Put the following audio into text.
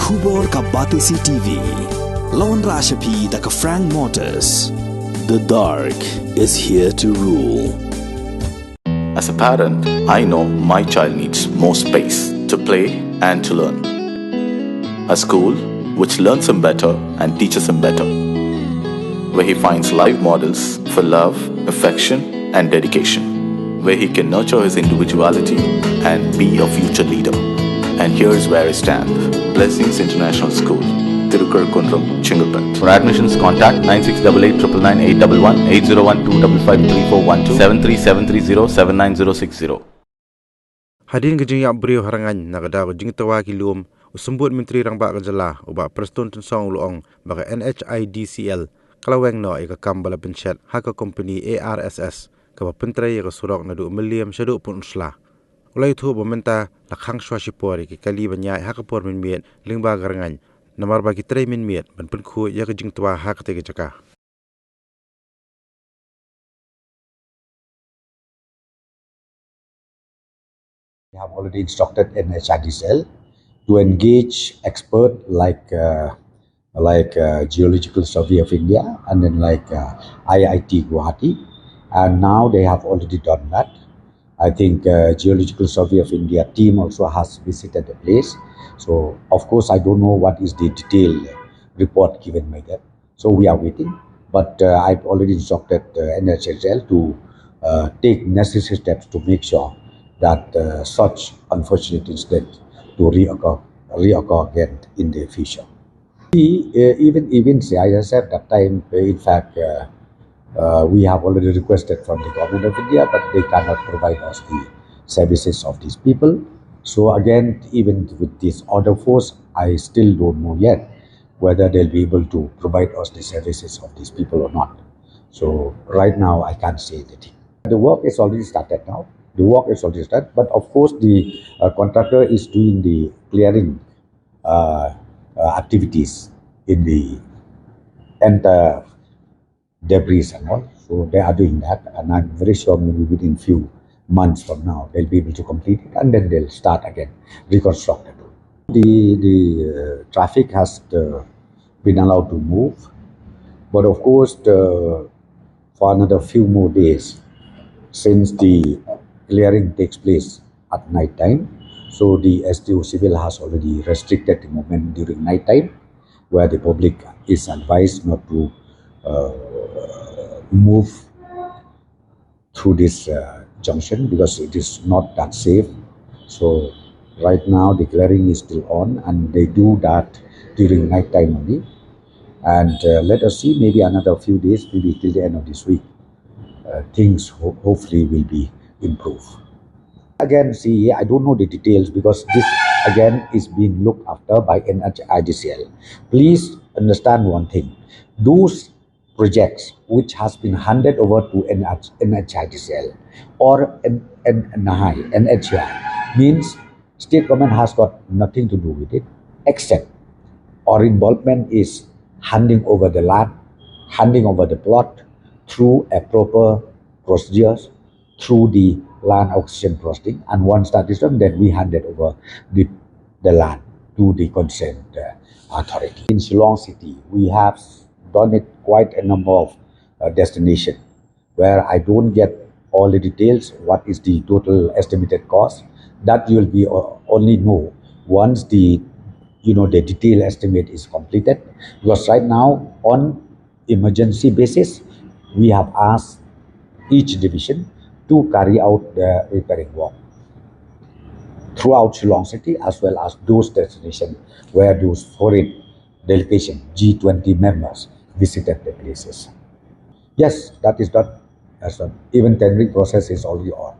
Khubor ka Batisi TV. Lawan Rashapi da ka Frank Motors. The dark is here to rule. As a parent, I know my child needs more space to play and to learn. A school which learns him better and teaches him better, where he finds live models for love, affection and dedication, where he can nurture his individuality and be a future leader. And here's where I stand. Blessings International School, Kontrak, Chingalpet. For admissions, contact 9688999811 8012553412 73730 Hadin ke jing brio harangan nagada ko jing tawa kilum usambut menteri rang ba kajala uba Prestone tensong luong baka Nhidcl kalaweng no ika kambala pencet haka company Arss ka pentrai ka surok na 2 million syadu pun usla ulai thu bomenta lakhang swashipori ki kali banya haka por min miet lingba garangan namar ba ki trai min miet ban pen khu ya ka jing tawa haka te jaka. We have already instructed Nhidcl to engage experts like Geological Survey of India and then IIT Guwahati, and now they have already done that. I think Geological Survey of India team also has visited the place. So of course I don't know what is the detailed report given by them. So we are waiting, but I've already instructed Nhidcl to take necessary steps to make sure that such unfortunate incidents to reoccur again in the future. Even CISF that time, in fact, we have already requested from the government of India, but they cannot provide us the services of these people. So again, even with this order force, I still don't know yet whether they'll be able to provide us the services of these people or not. So right now, I can't say anything. The work is already started now. The work is already started, but of course the contractor is doing the clearing activities in the entire debris and all. So they are doing that, and I'm very sure maybe within few months from now they'll be able to complete it, and then they'll start again reconstruct it. The traffic has been allowed to move, but of course for another few more days, since the clearing takes place at night time, so the SDO Civil has already restricted the movement during night time, where the public is advised not to move through this junction because it is not that safe. So right now the clearing is still on, and they do that during night time only. And let us see, maybe another few days, maybe till the end of this week, things hopefully will be improve. Again, see, I don't know the details because this again is being looked after by Nhidcl. Please understand one thing: those projects which has been handed over to Nhidcl or NHI means state government has got nothing to do with it, except our involvement is handing over the land, handing over the plot through a proper procedures, through the land acquisition processing, and once that is done, then we handed over the land to the concerned authority. In Shillong City, we have done it quite a number of destinations where I don't get all the details, what is the total estimated cost. That you will be only know once the the detailed estimate is completed, because right now on emergency basis we have asked each division to carry out the repairing work throughout Shillong City, as well as those destinations where those foreign delegation G20 members visited the places. Yes, that is done. Even tendering process is already on.